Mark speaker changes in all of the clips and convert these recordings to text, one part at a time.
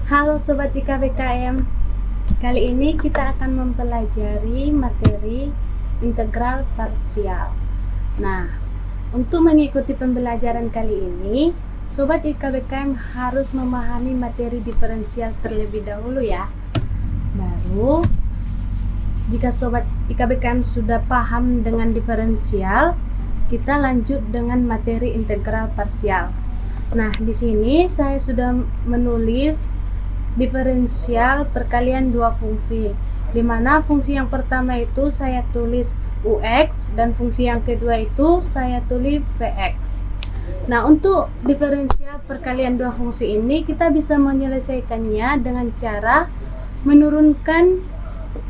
Speaker 1: Halo Sobat IKBKM, kali ini kita akan mempelajari materi integral parsial. Nah, untuk mengikuti pembelajaran kali ini, Sobat IKBKM harus memahami materi diferensial terlebih dahulu ya. Baru, jika Sobat IKBKM sudah paham dengan diferensial, kita lanjut dengan materi integral parsial. Nah, di sini saya sudah menulis diferensial perkalian dua fungsi, di mana fungsi yang pertama itu saya tulis ux dan fungsi yang kedua itu saya tulis vx. Nah, untuk diferensial perkalian dua fungsi ini kita bisa menyelesaikannya dengan cara menurunkan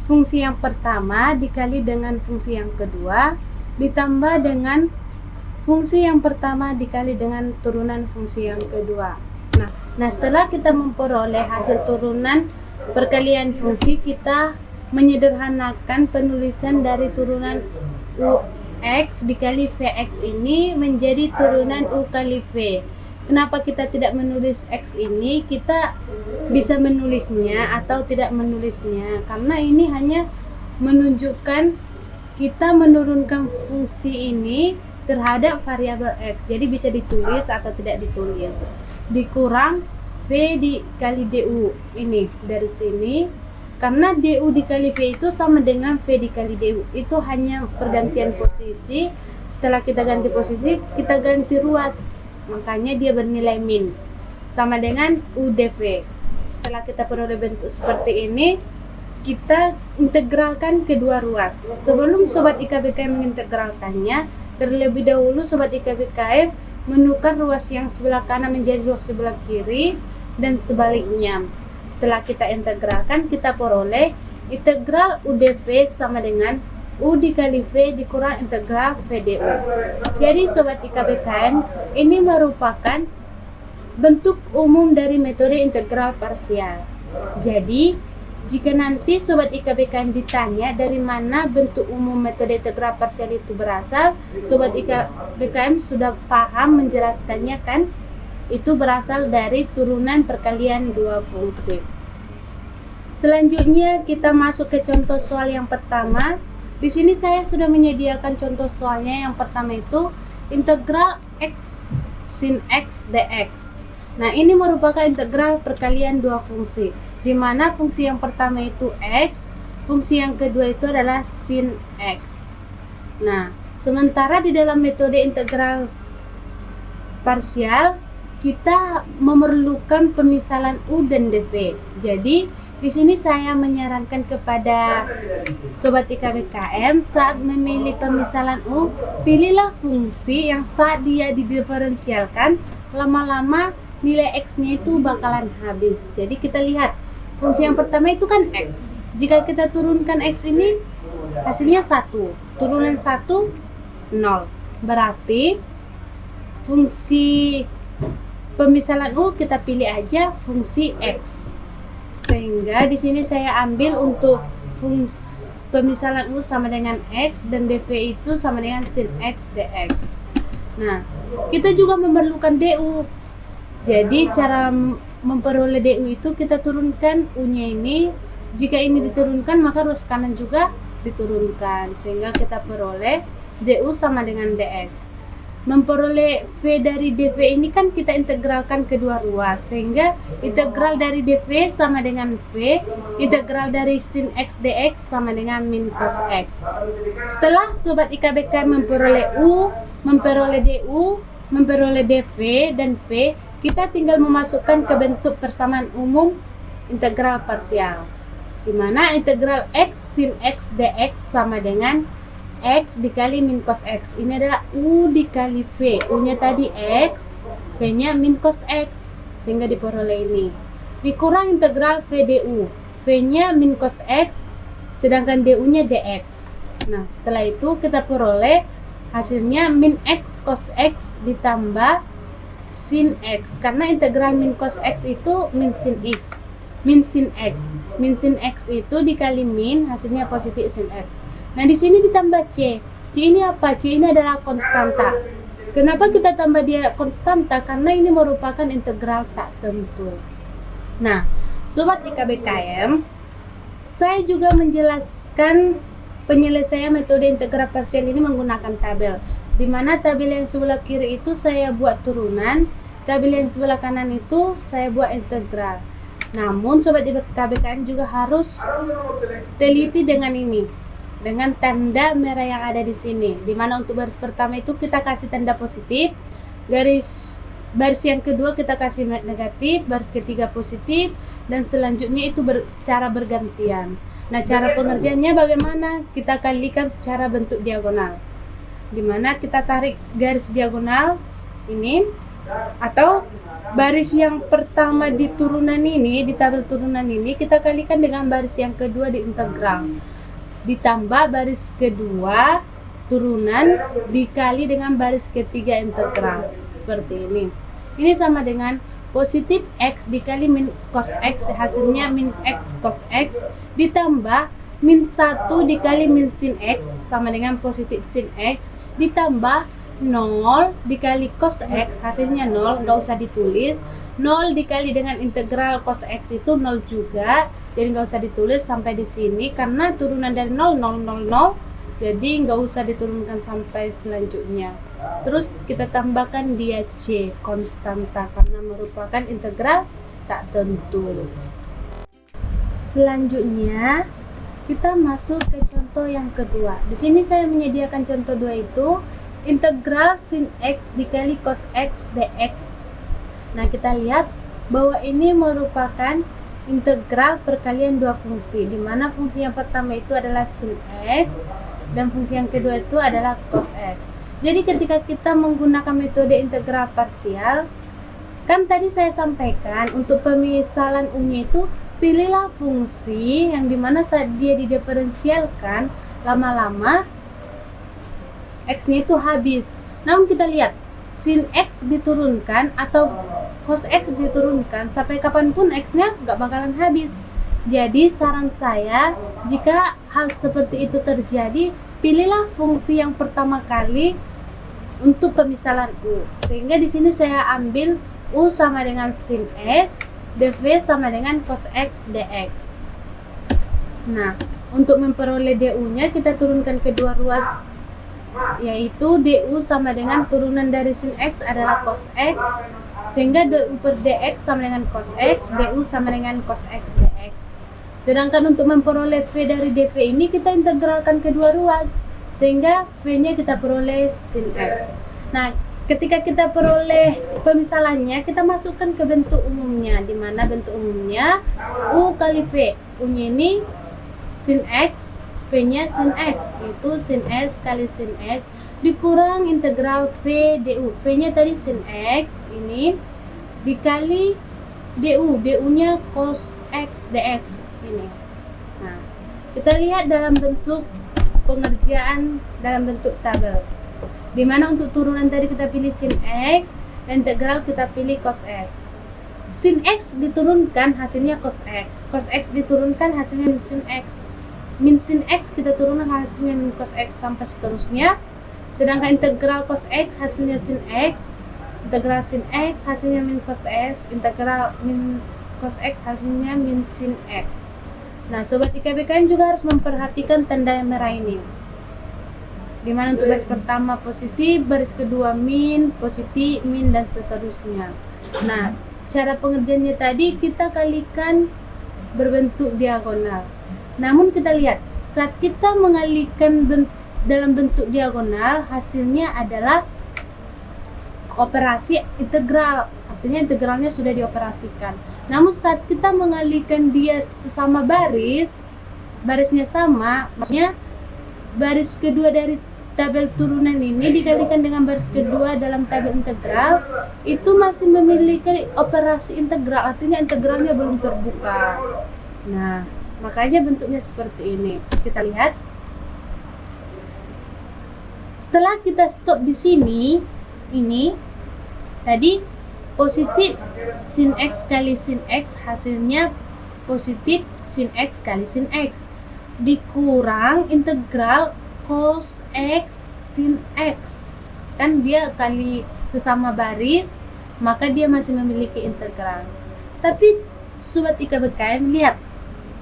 Speaker 1: fungsi yang pertama dikali dengan fungsi yang kedua ditambah dengan fungsi yang pertama dikali dengan turunan fungsi yang kedua. Nah, setelah kita memperoleh hasil turunan perkalian fungsi, kita menyederhanakan penulisan dari turunan ux dikali vx ini menjadi turunan u kali v. Kenapa kita tidak menulis x ini? Kita bisa menulisnya atau tidak menulisnya, karena ini hanya menunjukkan kita menurunkan fungsi ini terhadap variabel x. Jadi bisa ditulis atau tidak ditulis. Dikurang v dikali du ini dari sini, karena du dikali v itu sama dengan v dikali du. Itu hanya pergantian posisi. Setelah kita ganti posisi, kita ganti ruas, makanya dia bernilai min, sama dengan u dv. Setelah kita peroleh bentuk seperti ini, kita integralkan kedua ruas. Sebelum Sobat IKBKM mengintegralkannya, terlebih dahulu Sobat IKBKM menukar ruas yang sebelah kanan menjadi ruas sebelah kiri dan sebaliknya. Setelah kita integralkan, kita peroleh integral u dv sama dengan u dikali v dikurang integral v du. Jadi Sobat IKBKM, ini merupakan bentuk umum dari metode integral parsial. Jadi jika nanti Sobat IKBKM ditanya dari mana bentuk umum metode integral parsial itu berasal, Sobat IKBKM sudah paham menjelaskannya kan? Itu berasal dari turunan perkalian dua fungsi. Selanjutnya kita masuk ke contoh soal yang pertama. Di sini saya sudah menyediakan contoh soalnya. Yang pertama itu integral x sin x dx. Nah, ini merupakan integral perkalian dua fungsi, di mana fungsi yang pertama itu x, fungsi yang kedua itu adalah sin x. Nah, sementara di dalam metode integral parsial kita memerlukan pemisalan u dan dv. Jadi di sini saya menyarankan kepada Sobat IKBKM saat memilih pemisalan u, pilihlah fungsi yang saat dia didiferensialkan lama-lama nilai x-nya itu bakalan habis. Jadi kita lihat fungsi yang pertama itu kan x. Jika kita turunkan x ini hasilnya 1. Turunan 1 0. Berarti fungsi pemisalan u kita pilih aja fungsi x. Sehingga di sini saya ambil untuk fungsi pemisalan u sama dengan x dan dv itu sama dengan sin x dx. Nah, kita juga memerlukan du. Jadi cara memperoleh du itu kita turunkan u-nya ini. Jika ini diturunkan maka ruas kanan juga diturunkan, sehingga kita peroleh du sama dengan dx. Memperoleh v dari dv ini kan kita integralkan kedua ruas, sehingga integral dari dv sama dengan v, integral dari sin x dx sama dengan min cos x. Setelah Sobat IKBKM memperoleh u, memperoleh du, memperoleh dv dan v, kita tinggal memasukkan ke bentuk persamaan umum integral parsial, di mana integral x sin x dx sama dengan x dikali min cos x. Ini adalah u dikali v. U-nya tadi x, v-nya min cos x, sehingga diperoleh ini. Dikurang integral v du. V-nya min cos x, sedangkan du-nya dx. Nah, setelah itu kita peroleh hasilnya min x cos x ditambah sin x, karena integral min cos x itu min sin x. Min sin x. Min sin x itu dikali min, hasilnya positif sin x. Nah, di sini ditambah c. C ini apa? C ini adalah konstanta. Kenapa kita tambah dia konstanta? Karena ini merupakan integral tak tentu. Nah, Sobat IKBKM, saya juga menjelaskan penyelesaian metode integral parsial ini menggunakan tabel, di mana tabel yang sebelah kiri itu saya buat turunan, tabel yang sebelah kanan itu saya buat integral. Namun Sobat IKBKM juga harus teliti dengan ini, dengan tanda merah yang ada di sini, di mana untuk baris pertama itu kita kasih tanda positif, baris yang kedua kita kasih negatif, baris ketiga positif, dan selanjutnya itu secara bergantian. Nah, cara pengerjaannya bagaimana? Kita kalikan secara bentuk diagonal, dimana kita tarik garis diagonal ini, atau baris yang pertama di turunan ini, di tabel turunan ini, kita kalikan dengan baris yang kedua di integral, ditambah baris kedua turunan dikali dengan baris ketiga integral, seperti ini. Ini sama dengan positif X dikali min cos X, hasilnya min X cos X, ditambah min 1 dikali min sin X sama dengan positif sin X, ditambah 0 dikali cos X, hasilnya 0, nggak usah ditulis. 0 dikali dengan integral cos X itu 0 juga, jadi nggak usah ditulis sampai di sini karena turunan dari 0, 0, 0, 0, jadi nggak usah diturunkan sampai selanjutnya. Terus kita tambahkan dia C, konstanta, karena merupakan integral tak tentu. Selanjutnya kita masuk ke contoh yang kedua. Di sini saya menyediakan contoh 2 itu integral sin X dikali cos X dx. Nah, kita lihat bahwa ini merupakan integral perkalian dua fungsi, di mana fungsi yang pertama itu adalah sin X dan fungsi yang kedua itu adalah cos X. Jadi ketika kita menggunakan metode integral parsial, kan tadi saya sampaikan untuk pemisalan U-nya itu pilihlah fungsi yang dimana saat dia didiferensialkan lama-lama X-nya itu habis. Namun kita lihat sin X diturunkan atau cos X diturunkan, sampai kapanpun X-nya nggak bakalan habis. Jadi saran saya, jika hal seperti itu terjadi, pilihlah fungsi yang pertama kali untuk pemisalan U. Sehingga di sini saya ambil U sama dengan sin X, dv sama dengan cos X dx. Nah, untuk memperoleh du-nya kita turunkan kedua ruas, yaitu du sama dengan turunan dari sin X adalah cos X, sehingga du per dx sama dengan cos X, du sama dengan cos X dx. Sedangkan untuk memperoleh v dari dv ini kita integralkan kedua ruas, sehingga v-nya kita peroleh sin X. Nah, ketika kita peroleh pemisalannya, kita masukkan ke bentuk umumnya, di mana bentuk umumnya U kali V. U-nya ini sin X, V-nya sin X, itu sin X kali sin X dikurang integral V du. V-nya tadi sin X ini dikali du, du-nya cos X dx ini. Nah, kita lihat dalam bentuk pengerjaan dalam bentuk tabel, dimana untuk turunan tadi kita pilih sin X dan integral kita pilih cos X. Sin X diturunkan hasilnya cos X, cos X diturunkan hasilnya min sin X, min sin X kita turunkan hasilnya min cos X sampai seterusnya. Sedangkan integral cos X hasilnya sin X, integral sin X hasilnya min cos X, integral min cos X hasilnya min sin X. Nah, Sobat IKBKM juga harus memperhatikan tanda yang merah ini, dimana untuk baris pertama positif, baris kedua min, positif, min, dan seterusnya. Nah, cara pengerjaannya tadi kita kalikan berbentuk diagonal. Namun kita lihat, saat kita mengalikan dalam bentuk diagonal, hasilnya adalah operasi integral, artinya integralnya sudah dioperasikan. Namun saat kita mengalihkan dia sesama baris, barisnya sama, maksudnya baris kedua dari tabel turunan ini dikalikan dengan baris kedua dalam tabel integral, itu masih memiliki operasi integral, artinya integralnya belum terbuka. Nah, makanya bentuknya seperti ini. Kita lihat. Setelah kita stop di sini, ini tadi positif sin X kali sin X, hasilnya positif sin X kali sin X dikurang integral cos X sin X, kan dia kali sesama baris, maka dia masih memiliki integral. Tapi Sobat IKBKM, lihat.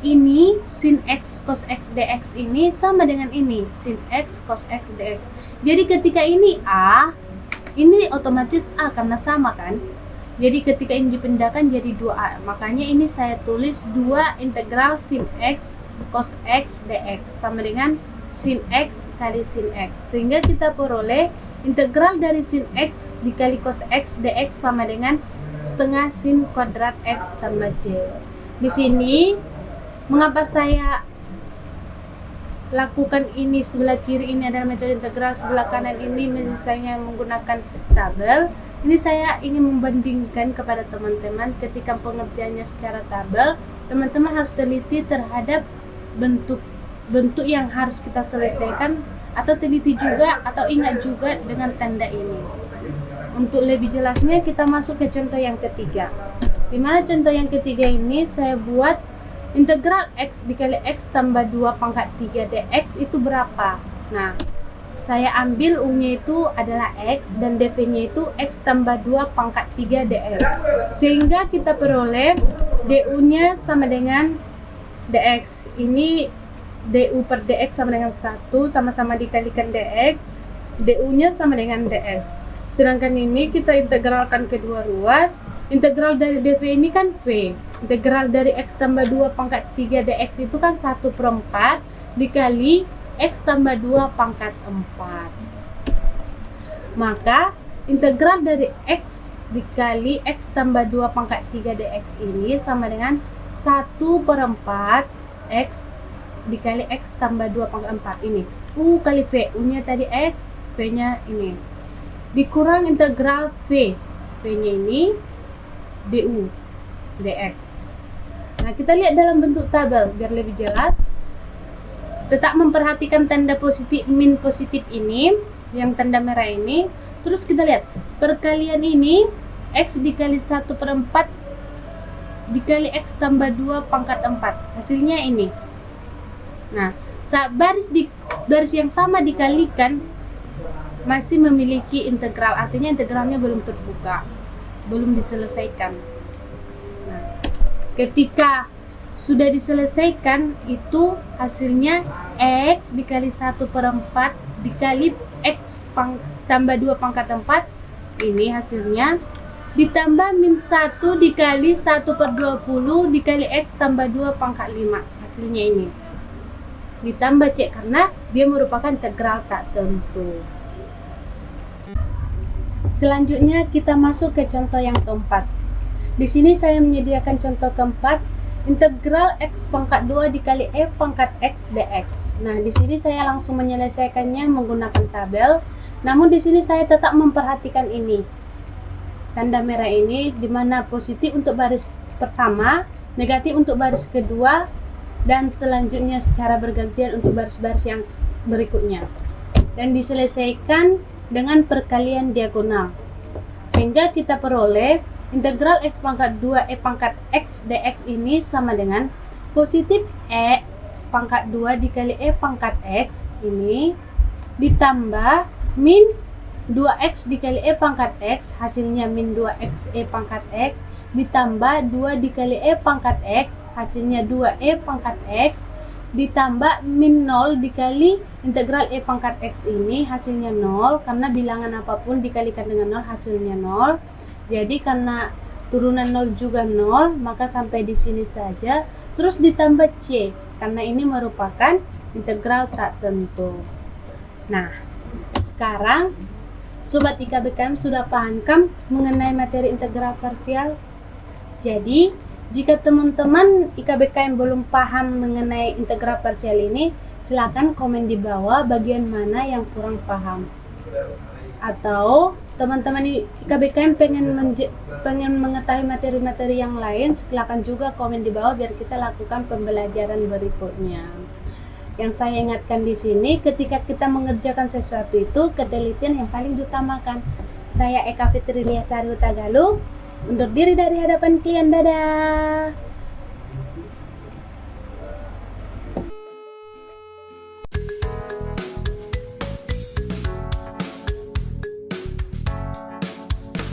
Speaker 1: Ini sin X cos X dx ini sama dengan ini sin X cos X dx. Jadi ketika ini A, ini otomatis A karena sama kan. Jadi ketika ini dipindahkan jadi 2A. Makanya ini saya tulis 2 integral sin X cos X dx sama dengan sin X kali sin X. Sehingga kita peroleh integral dari sin X dikali cos X dx sama dengan setengah sin kuadrat X tambah C. Di sini mengapa saya lakukan ini sebelah kiri ini adalah metode integral, sebelah kanan ini misalnya menggunakan tabel. Ini saya ingin membandingkan kepada teman-teman ketika pengertiannya secara tabel, teman-teman harus teliti terhadap bentuk yang harus kita selesaikan, atau teliti juga atau ingat juga dengan tanda ini. Untuk lebih jelasnya kita masuk ke contoh yang ketiga. Dimana contoh yang ketiga ini saya buat integral X dikali X tambah 2 pangkat 3 dx itu berapa? Nah, saya ambil U-nya itu adalah X dan dv-nya itu X tambah 2 pangkat 3 dx. Sehingga kita peroleh du-nya sama dengan dx. Ini du per dx sama dengan 1, sama-sama dikalikan dx. du-nya sama dengan dx. Sedangkan ini kita integralkan kedua ruas. Integral dari dv ini kan v. Integral dari X tambah 2 pangkat 3 dx itu kan 1/4 dikali X tambah 2 pangkat 4. Maka integral dari X dikali X tambah 2 pangkat 3 dx ini sama dengan 1/4 X dikali X tambah 2 pangkat 4 ini. U kali V. U-nya tadi X, V-nya ini. Dikurang integral V. V-nya ini du dx. Nah, kita lihat dalam bentuk tabel biar lebih jelas. Tetap memperhatikan tanda positif min positif ini, yang tanda merah ini. Terus kita lihat perkalian ini X dikali 1/4 dikali X tambah 2 pangkat 4. Hasilnya ini. Nah, saat baris yang sama dikalikan masih memiliki integral, artinya integralnya belum terbuka, belum diselesaikan. Nah, ketika sudah diselesaikan itu hasilnya X dikali 1/4 dikali X tambah 2 pangkat 4 ini hasilnya, ditambah min 1 dikali 1/20 dikali X tambah 2 pangkat 5, hasilnya ini, ditambah C karena dia merupakan integral tak tentu. Selanjutnya kita masuk ke contoh yang keempat. Di sini saya menyediakan contoh keempat, integral X pangkat 2 dikali E pangkat X dx. Nah, di sini saya langsung menyelesaikannya menggunakan tabel. Namun di sini saya tetap memperhatikan ini. Tanda merah ini di mana positif untuk baris pertama, negatif untuk baris kedua, dan selanjutnya secara bergantian untuk baris-baris yang berikutnya. Dan diselesaikan dengan perkalian diagonal. Sehingga kita peroleh integral X pangkat 2 E pangkat X dx ini sama dengan positif X pangkat 2 dikali E pangkat X ini ditambah min 2X dikali E pangkat X, hasilnya min 2X E pangkat X, ditambah 2 dikali E pangkat X, hasilnya 2E pangkat X, ditambah min 0 dikali integral E pangkat X ini, hasilnya 0, karena bilangan apapun dikalikan dengan 0 hasilnya 0. Jadi karena turunan 0 juga 0, maka sampai di sini saja. Terus ditambah C, karena ini merupakan integral tak tentu. Nah, sekarang Sobat IKBKM sudah paham kan mengenai materi integral parsial? Jadi, jika teman-teman IKBKM belum paham mengenai integral parsial ini, silakan komen di bawah bagian mana yang kurang paham. Atau teman-teman IKBKM pengen mengetahui materi-materi yang lain, silakan juga komen di bawah biar kita lakukan pembelajaran berikutnya. Yang saya ingatkan di sini, ketika kita mengerjakan sesuatu itu, ketelitian yang paling diutamakan. Saya Eka Fitri Liasari Utagaluh, undur diri dari hadapan kalian. Dadah.